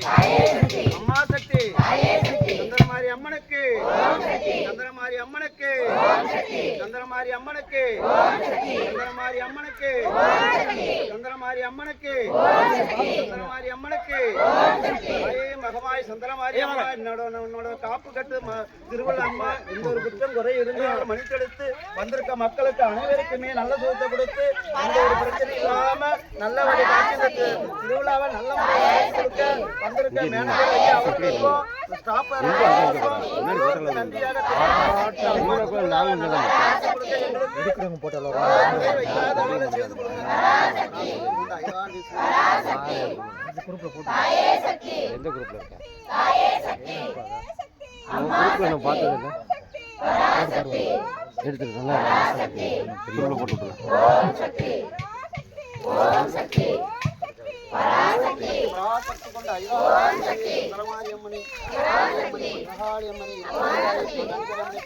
அம்மா சக்தி சந்திரமாரி அம்மனுக்கு சந்திரமாரி அம்மனுக்கு சந்திரமாரி அம்மனுக்கு சந்திரமாரி அம்மனுக்கு சந்திரமாரி அம்மனுக்கு சந்திரமாரி அம்மனுக்கு மகமாய் சந்திரமாரி அம்மா என்னோட காப்பு கட்டு திருவள்ள அம்மா இந்த ஒரு குற்றம் குறை இருந்தால் மன்னித்தெடுத்து வந்திருக்க மக்களுக்கு அனைவருக்குமே நல்ல சுகத்தை கொடுத்து எந்த ஒரு பிரச்சனை இல்லாம நல்ல வழி காட்சி திருவிழாவை நல்ல முறையில் கொடுக்க வந்திருக்க மேனேஜர் ஐயா அவர்களுக்கும் ஸ்டாஃப் நன்றியாக செய்து கொடுங்க. எந்த குரூப்ல இருக்க? குரூப்ல நான் பார்த்தது இல்லை. எடுத்துட்டு நல்லா குரூப்ல போட்டு விட்டுருவேன்.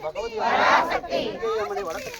பகவதி அம்மனை வடக்கு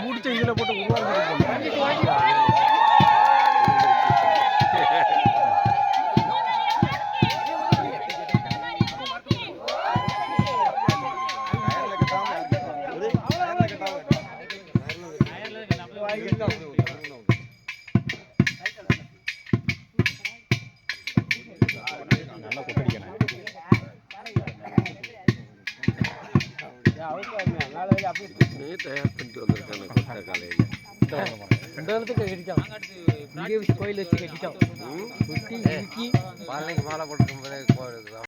முடிச்ச இதுல போட்டு உருவாக்கி நல்லா கொட்டடிக்கணும். தயார் பண்ணிட்டு வந்திருக்காங்க கொட்டை காலையில். இந்த இடத்துக்கு கட்டிட்டோம். இங்கே கோயில் வச்சு கட்டிட்டோம். மாலை போட்டு